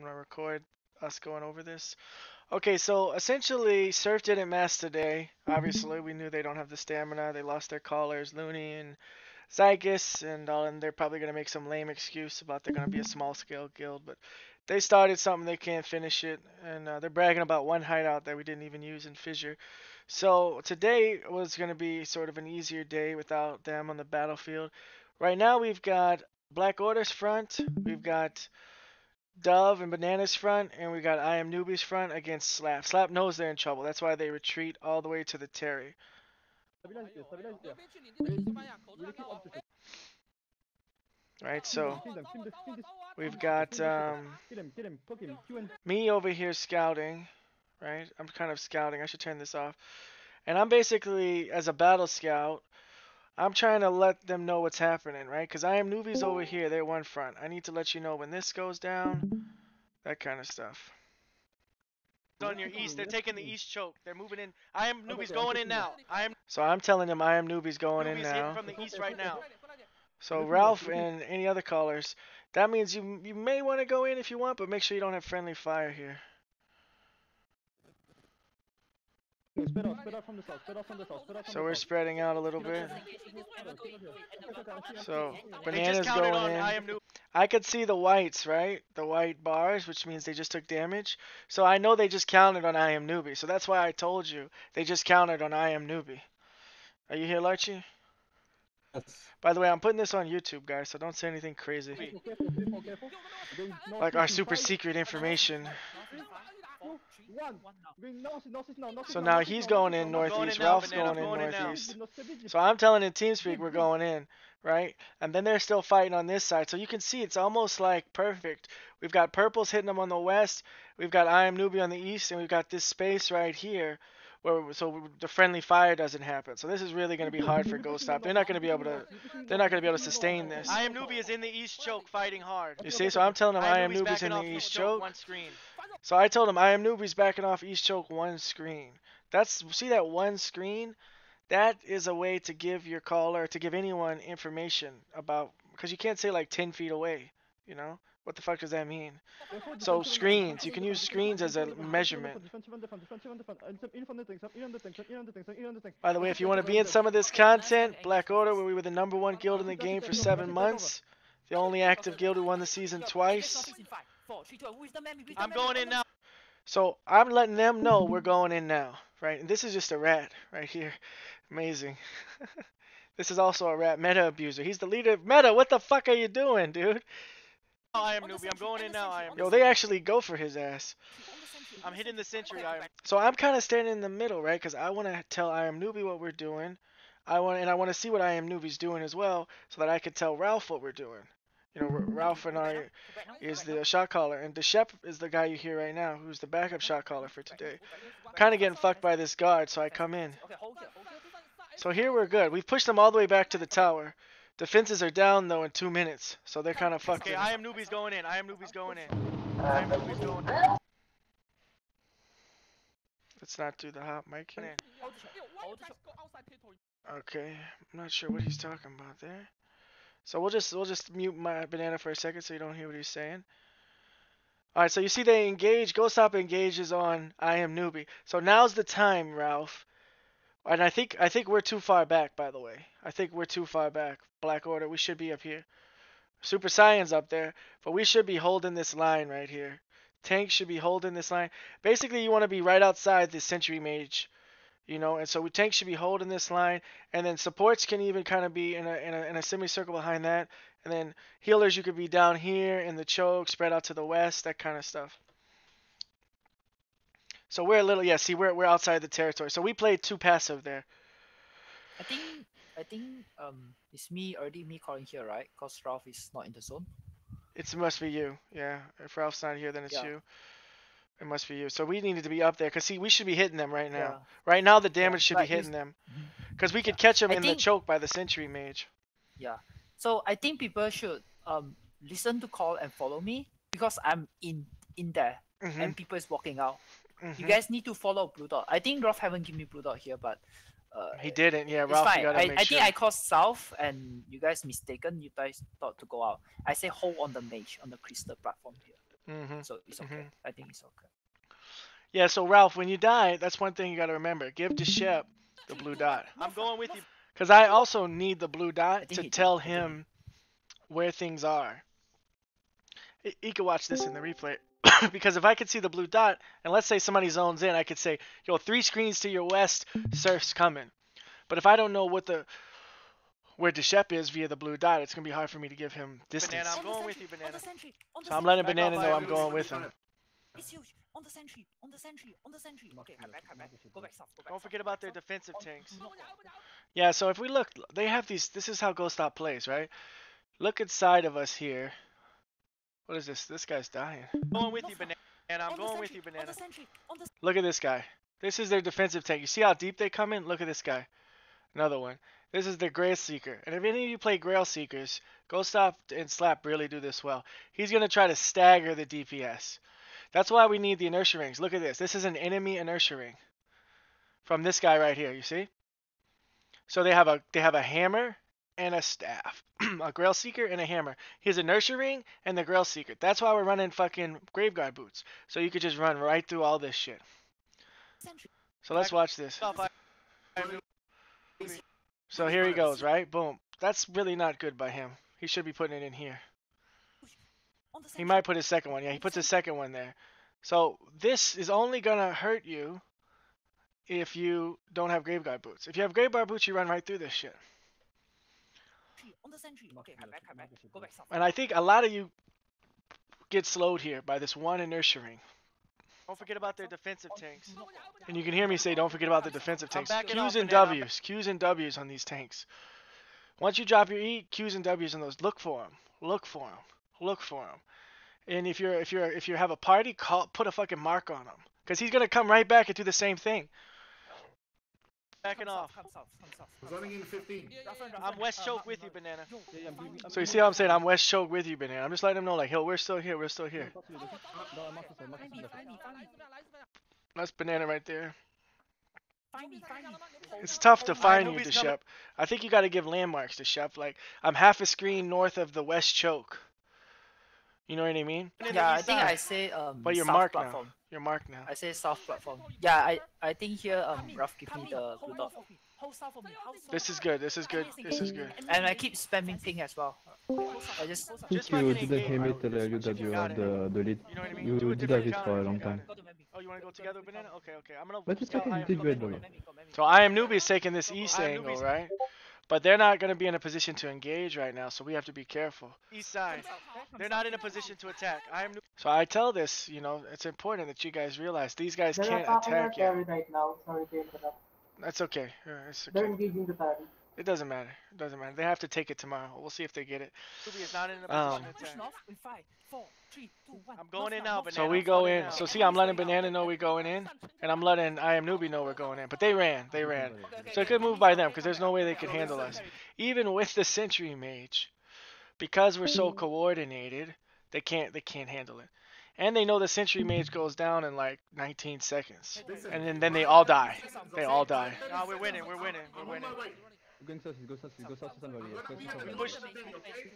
gonna record us going over this. Okay, so essentially, Surf didn't mass today. Obviously, we knew they don't have the stamina. They lost their callers, Looney and Zygus, and they're probably gonna make some lame excuse about they're gonna be a small-scale guild. But they started something, they can't finish it, and they're bragging about one hideout that we didn't even use in Fissure. So today was gonna be sort of an easier day without them on the battlefield. Right now, we've got Black Order's front, we've got Dove and Banana's front, and we got I Am Newbie's front against Slap. Slap knows they're in trouble. That's why they retreat all the way to the Terry. Right, so we've got me over here scouting, right? I'm kind of scouting. I should turn this off. And I'm basically, as a battle scout, I'm trying to let them know what's happening, right? Because I Am Newbies over here. They're one front. I need to let you know when this goes down, that kind of stuff. On your east, they're taking the east choke. They're moving in. I Am Newbies going in now. So I'm telling them I Am Newbies going in now. From the east right now. So Ralph and any other callers, that means you may want to go in if you want, but make sure you don't have friendly fire here. So we're spreading out a little bit. So Banana's going in. I could see the whites, right? The white bars, which means they just took damage. So I know they just counted on I Am Newbie. So that's why I told you they just counted on I Am Newbie. Are you here, Larchie? Yes. By the way, I'm putting this on YouTube, guys, so don't say anything crazy. Like our super secret information. So now he's going in northeast, Ralph's going in northeast. So I'm telling in TeamSpeak we're going in, right? And then they're still fighting on this side. So you can see it's almost like perfect. We've got purples hitting them on the west. We've got I Am Newbie on the east, and we've got this space right here. So the friendly fire doesn't happen. So this is really going to be hard for Ghost Stop. They're not going to be able to sustain this. I Am Newbie is in the east choke fighting hard. You see, so I'm telling them I Am Newbie's in the east choke. So I told him I Am Newbie's backing off east choke one screen. See that one screen? That is a way to give your caller, to give anyone information about, because you can't say like 10 feet away, you know? What the fuck does that mean? So screens, you can use screens as a measurement. By the way, if you want to be in some of this content, Black Order, where we were the #1 guild in the game for 7 months, the only active guild who won the season twice. I'm going in now. So I'm letting them know we're going in now, right? And this is just a rat right here. Amazing. This is also a rat meta abuser. He's the leader of meta. What the fuck are you doing, dude? I Am Newbie. I'm going in now. I Am. Yo, they actually go for his ass. I'm hitting the sentry. So I'm kind of standing in the middle, right? Because I want to tell I Am Newbie what we're doing. I want to see what I Am Newbie's doing as well, so that I can tell Ralph what we're doing. You know, Ralph and I is the shot caller, and Deshep is the guy you hear right now, who's the backup shot caller for today. Kind of getting fucked by this guard, so I come in. So here we're good. We've pushed them all the way back to the tower. Defenses are down though in 2 minutes, so they're kind of fucked. Okay, I Am Newbie's going in. I Am Newbie's going in. I Am Newbie's going in. Let's not do the hot mic. Okay, I'm not sure what he's talking about there. So we'll just mute my banana for a second so you don't hear what he's saying. Alright, so you see they engage. Ghost Stop engages on I Am Newbie. So now's the time, Ralph. And I think we're too far back, by the way. I think we're too far back. Black Order, we should be up here. Super Saiyan's up there, but we should be holding this line right here. Tank should be holding this line. Basically, you want to be right outside the Sentry Mage, you know. And so Tank should be holding this line, and then supports can even kind of be in a semicircle behind that, and then healers you could be down here in the choke, spread out to the west, that kind of stuff. So we're a little, yeah, see, we're outside the territory. So we played too passive there. I think it's me calling here, right? Because Ralph is not in the zone. It must be you, yeah. If Ralph's not here, then it's you. It must be you. So we needed to be up there, because see, we should be hitting them right now. Yeah. Right now the damage should be hitting them. Because we could catch them in the choke by the Sentry Mage. Yeah. So I think people should listen to call and follow me, because I'm in there, and people is walking out. You guys need to follow Blue Dot. I think Ralph haven't given me Blue Dot here, but he didn't. Yeah, it's Ralph, fine. you gotta make sure. I think I called south, and you guys mistaken. You guys thought to go out. I say hold on the mage on the crystal platform here. So it's okay. I think it's okay. Yeah, so Ralph, when you die, that's one thing you got to remember. Give Deshep the blue dot. I'm going with you. Because I also need the blue dot to he tell him where things are. He can watch this in the replay. Because if I could see the blue dot, and let's say somebody zones in, I could say, yo, 3 screens to your west, Surf's coming. But if I don't know where Deshep is via the blue dot, it's going to be hard for me to give him distance. Banana, I'm going with you, Banana. So I'm letting Banana know I'm going with him. It's huge. On the sentry. On the sentry. On the sentry. Okay, come back. Go back south. Don't forget about their defensive tanks. Yeah, so if we look, they have these, this is how Ghost Stop plays, right? Look inside of us here. What is this? This guy's dying. I'm going with you, Banana. I'm going with you, Banana. Look at this guy. This is their defensive tank. You see how deep they come in? Look at this guy. Another one. This is their Grail Seeker. And if any of you play Grail Seekers, Ghost Stop and Slap really do this well. He's going to try to stagger the DPS. That's why we need the inertia rings. Look at this. This is an enemy inertia ring. From this guy right here, you see? So they have a hammer and a staff. A Grail Seeker and a hammer. He has inertia ring and the Grail Seeker. That's why we're running fucking Graveguard boots. So you could just run right through all this shit. So let's watch this. So here he goes, right? Boom. That's really not good by him. He should be putting it in here. He might put his second one. Yeah, he puts his second one there. So this is only going to hurt you if you don't have Graveguard boots. If you have Graveguard boots, you run right through this shit. And I think a lot of you get slowed here by this one inertia ring. Don't forget about their defensive tanks. And you can hear me say, don't forget about the defensive tanks. Qs and Ws. Qs and Ws on these tanks. Once you drop your E, Qs and Ws on those. Look for them. Look for them. Look for them. And if you have a party, put a fucking mark on him. Because he's going to come right back and do the same thing. Backing off. Running in 15. I'm West Choke with you, Banana. So you see how I'm saying? I'm West Choke with you, Banana. I'm just letting him know, like, yo, we're still here. We're still here. That's Banana right there. It's tough to find you, Deshep. I think you got to give landmarks, Deshep. Like, I'm half a screen north of the West Choke. You know what I mean? Yeah, I think I say but you're south marked platform. now. You're marked now. I say south platform. Yeah, I think here Ralph give me the blue dot. This is good. This is good. This is good. And I keep spamming ping as well. I just You didn't hear me tell you that you had the lead. You know what I mean? You did have it for a long time. Oh, you want to go together, Banana? Okay, okay. I'm gonna. But it's okay, you did great, bro. So I am Newbie's taking this east angle, right? But they're not going to be in a position to engage right now, so we have to be careful. East side. They're not in a position to attack. So I tell this, you know, it's important that you guys realize these guys can't attack yet. Right now. Sorry to interrupt. That's okay. It's They're okay. engaging the party. It doesn't matter. It doesn't matter. They have to take it tomorrow. We'll see if they get it. Newbie is not in a position to attack. I'm going in now, Banana. So we go in. So see, I'm letting Banana know we're going in, and I'm letting I Am Newbie know we're going in. But they ran. They ran. So it could move by them because there's no way they could handle us. Even with the Sentry Mage, because we're so coordinated, they can't handle it. And they know the Sentry Mage goes down in like 19 seconds. And then they all die. They all die. No, we're winning. We're winning. We're winning.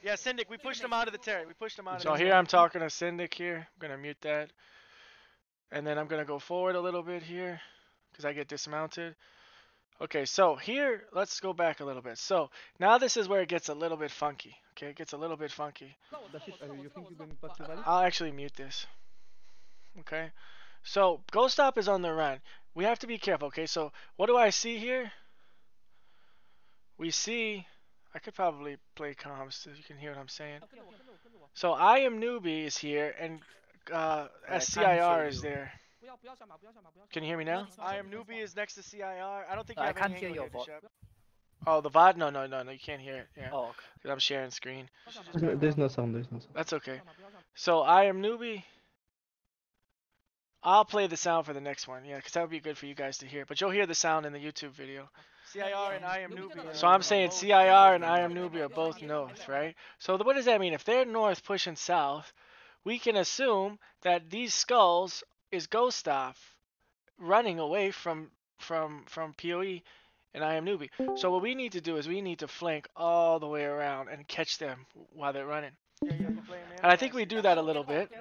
Yeah, Syndic, we pushed him out of the Terry. We pushed him out of So here I'm talking to Syndic here. I'm going to mute that. And then I'm going to go forward a little bit here because I get dismounted. Okay, so here, let's go back a little bit. So now this is where it gets a little bit funky. Okay, it gets a little bit funky. I'll actually mute this. Okay, so Ghost Stop is on the run. We have to be careful. Okay, so what do I see here? We see, I could probably play comms so you can hear what I'm saying. So I Am Newbie is here and SCIR is there. Can you hear me now? I Am Newbie is next to CIR. I don't think you I have can't any hear angle your here, bot. Bishop. Oh, the VOD? No, you can't hear it. Yeah, Oh, okay. 'cause I'm sharing screen. There's no sound, there's no sound. That's okay. So I Am Newbie. I'll play the sound for the next one, yeah, because that would be good for you guys to hear. But you'll hear the sound in the YouTube video. CIR and I Am Newbie. So I'm saying CIR and I Am Newbie are both north, right? So what does that mean? If they're north pushing south, we can assume that these skulls is Ghost Stop running away from PoE and I Am Newbie. So what we need to do is we need to flank all the way around and catch them while they're running. Yeah, yeah, you're playing, man. And I think we do that a little bit.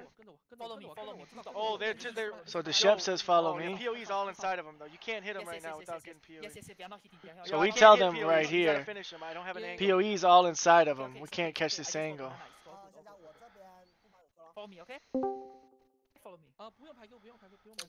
Follow me. Oh, they're so the Yo, chef says follow oh, me. The POE's all inside of him though. You can't hit him right now without getting POE. Yes, we are not hitting. We are not So Yo, I we can't tell hit them POEs, right you gotta here. finish him. I don't have an angle. POE's all inside of him. We can't catch this angle. Follow me, okay? Follow me.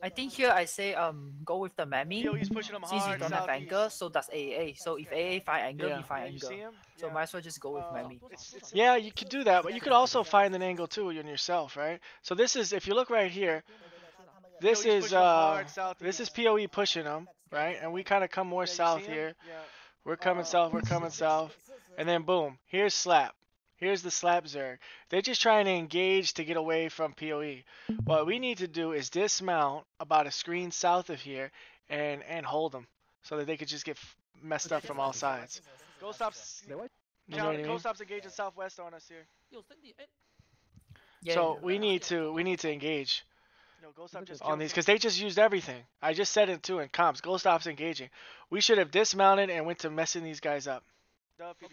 I think here I say go with the Mammy. POE's pushing him Since we hard don't have southeast. angle, so does AAA. So if AA find angle, Yeah. we find Yeah, you angle. see him? So Yeah. might as well just go with Mammy. It's Yeah, you could do that, but you could also find an angle too in yourself, right? So this is, if you look right here, this POE's is pushing him hard southeast. this is POE pushing them, right? And we kind of come more Yeah, you south see him? here. Yeah. We're coming south, we're coming south. And then boom, here's Slap. Here's the Slap Zerg. They're just trying to engage to get away from POE. What we need to do is dismount about a screen south of here and hold them so that they could just get messed up from all sides. Go stop's You know what I mean? Go stop's engaging southwest on us here. Yeah, So we need to engage No, go stop just on killed these him. because they just used everything. I just said it too in comps. Go Stop's engaging. We should have dismounted and went to messing these guys up.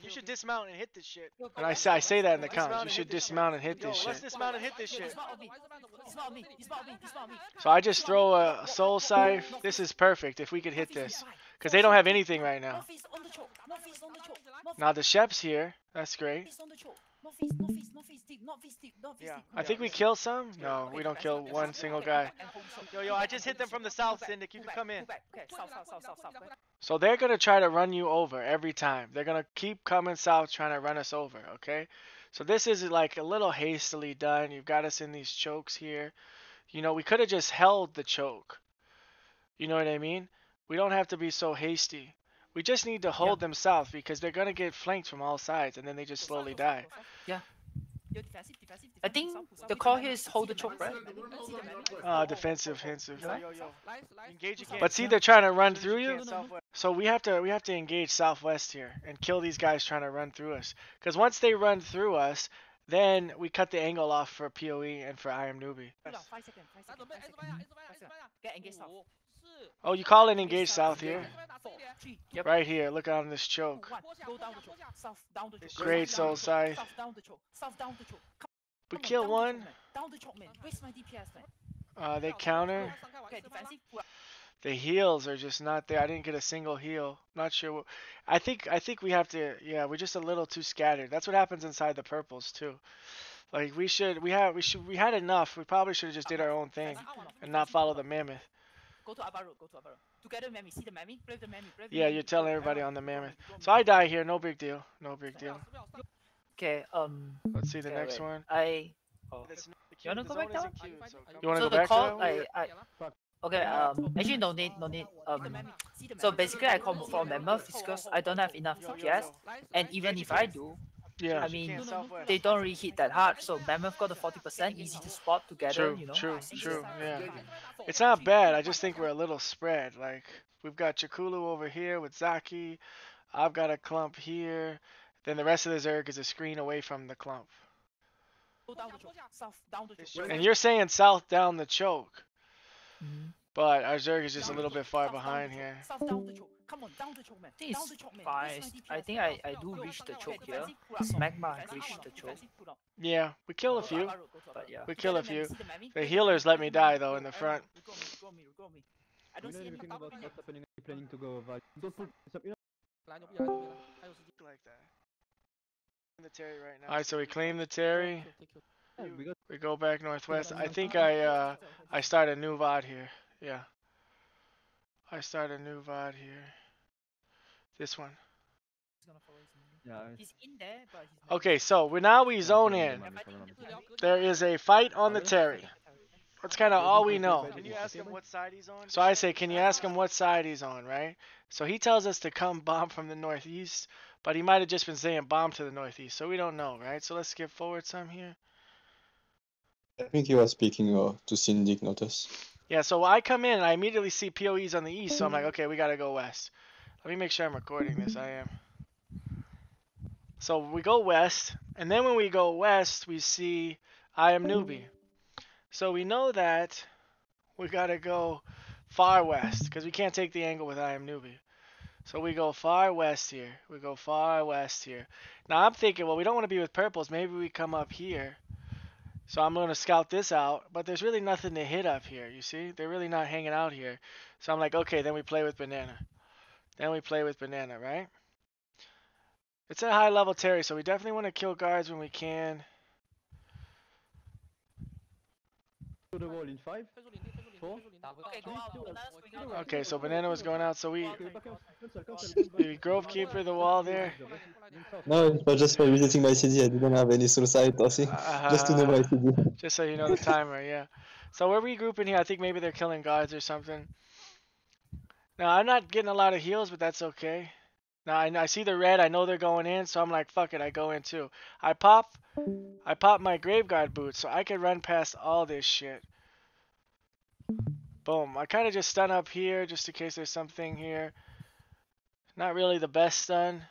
You should dismount and hit this shit. And I say that in the Dismount comps. You and should hit this shit. dismount and hit Yo, this let's shit. dismount and hit this shit. Dismount me. So I just throw a soul scythe. This is perfect if we could hit this. Because they don't have anything right now. Now the Shep's here. That's great. Yeah. I think we kill some. No, we don't kill one single guy. Yo, I just hit them from the south, Syndic. You can come in. So they're going to try to run you over every time. They're going to keep coming south trying to run us over, okay? So this is like a little hastily done. You've got us in these chokes here. You know, we could have just held the choke. You know what I mean? We don't have to be so hasty. We just need to hold them south because they're going to get flanked from all sides and then they just slowly die. Yeah. I think the call here is hold the choke, right? Defensive, offensive. Yo. Engage again. But see, they're trying to run As through you you. can, southwest. So we have to engage southwest here and kill these guys trying to run through us. Because once they run through us, then we cut the angle off for POE and for I am newbie. 5 seconds. Get engaged south. Oh, you call it engage south here? 4, 3, yep. Right here, look on this choke. 1. Go down the choke. South down the choke. Great soul scythe. South down the choke. South down the choke. We kill one. Down the choke, man. Where's my DPS, man? They counter. Okay, defensive. The heals are just not there. I didn't get a single heal. Not sure. I think we have to. Yeah, we're just a little too scattered. That's what happens inside the purples too. Like we had enough. We probably should have just did our own thing and not follow the mammoth. Go to Abba road. Together, Mammy. See the Mammy? Brave the Mammy. Yeah, you're telling everybody on the mammoth. So I die here. No big deal. No big deal. Okay, Let's see the okay, next wait. one. You wanna go back down? You want to So go the back call, to okay, actually no need, so basically I call for Mammoth because I don't have enough DPS, and even if I do, Yeah. I mean, they don't really hit that hard, so Mammoth got a 40%, easy to spot together, True, you know. true, yeah. It's not bad. I just think we're a little spread. Like we've got Chakulu over here with Zaki. I've got a clump here. Then the rest of the Zerg is a screen away from the clump. Go down the choke, south down the choke. And you're saying south down the choke. Mhm. But our Zerg is just a little bit far behind here. South down the choke. Come on, down the choke, man. Down the choke, man. I think I do reach the choke here. Magma reached the choke. Yeah, we kill a few. But yeah. We kill a few. The healers let me die though in the front. I don't see any anything about what's happening. Are you planning to go Val? Don't put this up, you know? Like that. In the Terry right now. Alright, so we claim the Terry. We got We go back northwest. I think I start a new VOD here. Yeah. I start a new VOD here. This one. yeah. He's in there, but he's not. Okay, so we zone in. There is a fight on the Terry. That's kind of all we know. Can you ask him what side he's on? So I say, can you ask him what side he's on, right? So he tells us to come bomb from the northeast, but he might have just been saying bomb to the northeast, so we don't know, right? So let's skip forward some here. I think you are speaking to Syndic, not us. Yeah, so I come in and I immediately see POEs on the east, so I'm like, okay, we gotta go west. Let me make sure I'm recording this. I am. So we go west, and then when we go west, we see I am newbie. So we know that we gotta go far west, because we can't take the angle with I am newbie. So we go far west here. We go far west here. Now I'm thinking, well, we don't want to be with purples. Maybe we come up here So I'm going to scout this out, but there's really nothing to hit up here, you see? They're really not hanging out here. So I'm like, okay, then we play with banana. Then we play with banana, right? It's a high level Terry, so we definitely want to kill guards when we can. To the wall in 5, 4. Okay, go out. Bananas going out. Okay, so banana was going out, so we Cancel. grove keeper the wall there. No, it was just for visiting my CD. I didn't have any suicide or thing. Just to know my CD. Just so you know the timer, yeah. So we're regrouping here. I think maybe they're killing guards or something. Now, I'm not getting a lot of heals, but that's okay. Now, I see the red. I know they're going in, so I'm like, fuck it. I go in too. I pop my grave guard boots, so I can run past all this shit. Boom. I kind of just stun up here, just in case there's something here. Not really the best stun.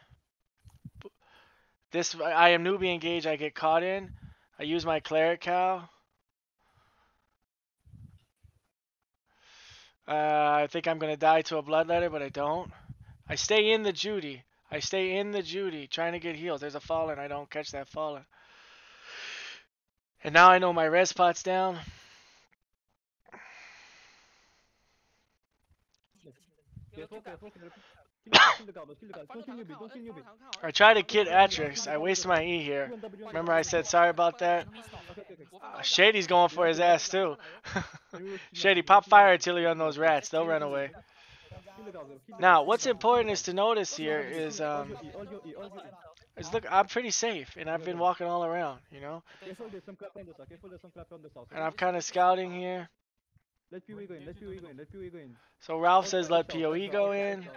This, I am newbie engaged, I get caught in. I use my cleric cow. I think I'm going to die to a bloodletter, but I don't. I stay in the Judy. I stay in the Judy, trying to get heals. There's a fallen. I don't catch that fallen. And now I know my res pot's down. I try to kit Atrix. I waste my E here. Remember I said sorry about that? Shady's going for his ass too. Shady, pop fire artillery on those rats. They'll run away. Now, what's important is to notice here is look, I'm pretty safe, and I've been walking all around, you know? And I'm kind of scouting here. Let POE go in, let POE go in, let POE go in. So Ralph says let POE go in.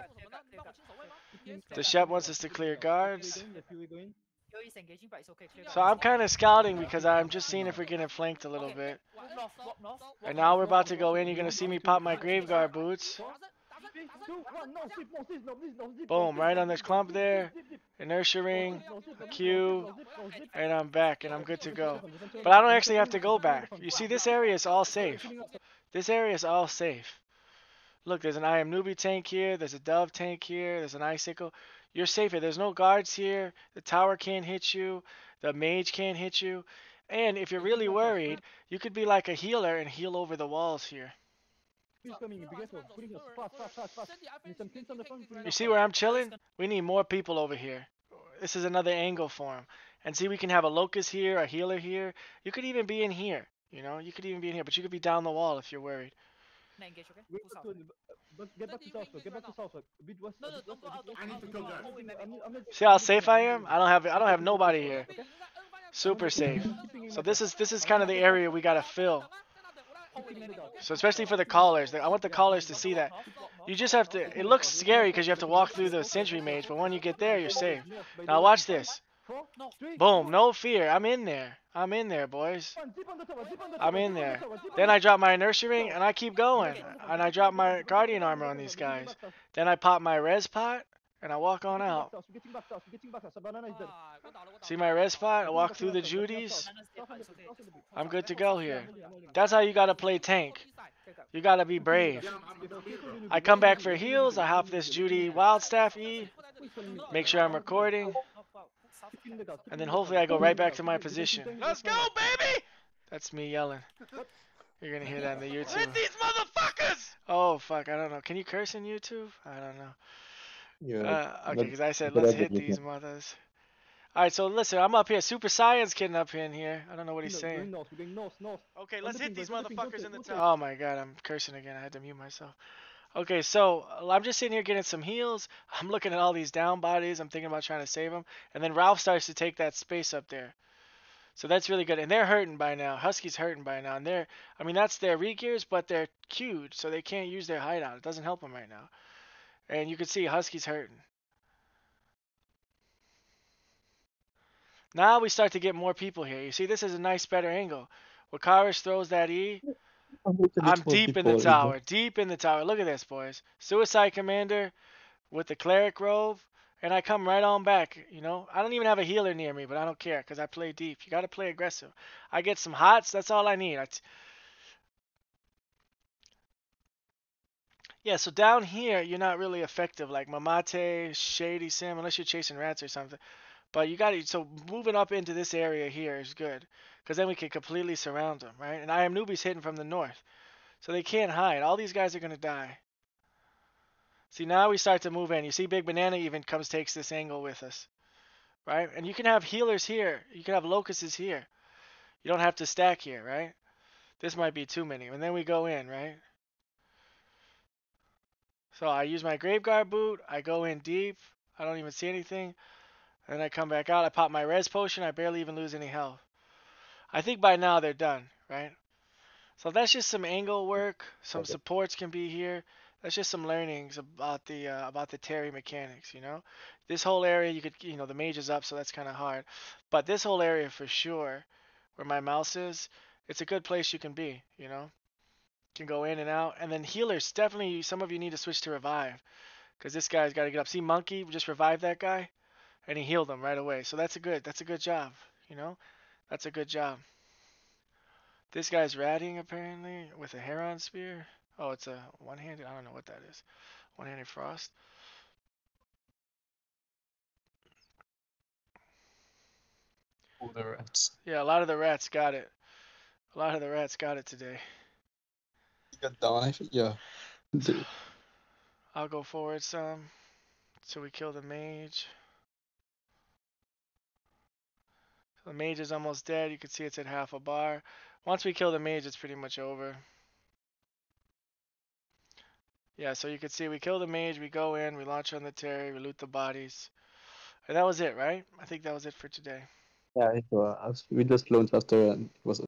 The Shep wants us to clear guards. So I'm kind of scouting because I'm just seeing if we're getting flanked a little bit. And now we're about to go in. You're going to see me pop my grave guard boots. Boom, right on this clump there. Inertia ring, Q, and I'm back, and I'm good to go. But I don't actually have to go back. You see, this area is all safe. This area is all safe. Look, there's an I am newbie tank here. There's a dove tank here. There's an icicle. You're safe here. There's no guards here. The tower can't hit you. The mage can't hit you. And if you're really worried, you could be like a healer and heal over the walls here. You see where I'm chilling? We need more people over here. This is another angle for him. And see, we can have a locust here, a healer here. You could even be in here. You know, you could even be in here, but you could be down the wall if you're worried. Get back to Southwark, get back to Southwark. I need to kill guys. See how safe I am? I don't have nobody here. Super safe. So this is kind of the area we gotta fill. So especially for the callers, I want the callers to see that. You just have to, it looks scary because you have to walk through the sentry mage, but when you get there, you're safe. Now watch this. Boom, no fear. I'm in there. I'm in there, boys. I'm in there. Then I drop my inertia ring and I keep going. And I drop my guardian armor on these guys. Then I pop my res pot and I walk on out. See my res pot? I walk through the Judies. I'm good to go here. That's how you gotta play tank. You gotta be brave. I come back for heals. I hop this Judy wild staff E. Make sure I'm recording. And then hopefully I go right back to my position. Let's go, baby! That's me yelling. You're gonna hear that in the YouTube. Hit these motherfuckers! Oh, fuck, I don't know. Can you curse in YouTube? I don't know. Yeah. Okay, because I said let's hit these mothers. Alright, so listen, I'm up here. Super Saiyan's kidding up in here. I don't know what he's saying. Okay, let's hit these motherfuckers in the top. Oh my god, I'm cursing again. I had to mute myself. Okay, so I'm just sitting here getting some heals. I'm looking at all these down bodies. I'm thinking about trying to save them. And then Ralph starts to take that space up there. So that's really good. And they're hurting by now. Husky's hurting by now. And I mean, that's their re-gears, but they're queued. So they can't use their hideout. It doesn't help them right now. And you can see Husky's hurting. Now we start to get more people here. You see, this is a nice, better angle. Wakarish throws that E. I'm deep in the tower. Deep in the tower. Look at this, boys. Suicide Commander with the Cleric Robe. And I come right on back, you know. I don't even have a healer near me, but I don't care because I play deep. You got to play aggressive. I get some hots. That's all I need. Yeah, so down here, you're not really effective. Like Mamate, Shady Sim, unless you're chasing rats or something. But you got to, so moving up into this area here is good. Because then we can completely surround them, right? And I am newbies hitting from the north. So they can't hide. All these guys are going to die. See, now we start to move in. You see Big Banana even takes this angle with us. Right? And you can have healers here. You can have locusts here. You don't have to stack here, right? This might be too many. And then we go in, right? So I use my Graveguard boot. I go in deep. I don't even see anything. And then I come back out. I pop my res potion. I barely even lose any health. I think by now they're done, right? So that's just some angle work. Some supports can be here. That's just some learnings about the Terry mechanics, you know? This whole area, you could, you know, the mage is up, so that's kind of hard. But this whole area for sure, where my mouse is, it's a good place you can be, you know? Can go in and out. And then healers, definitely, some of you need to switch to revive. Because this guy's got to get up. See, Monkey just revived that guy, and he healed him right away. So that's a good job, you know? That's a good job. This guy's ratting, apparently, with a Heron Spear. Oh, it's a one-handed, I don't know what that is. One-handed Frost. All the rats. Yeah, a lot of the rats got it. A lot of the rats got it today. He got down, I think, yeah. I'll go forward some. So we kill the mage. So the mage is almost dead. You can see it's at half a bar. Once we kill the mage, it's pretty much over. Yeah, so you can see we kill the mage, we go in, we launch on the Terry, we loot the bodies. And that was it, right? I think that was it for today. Yeah, it was. We just launched after and it was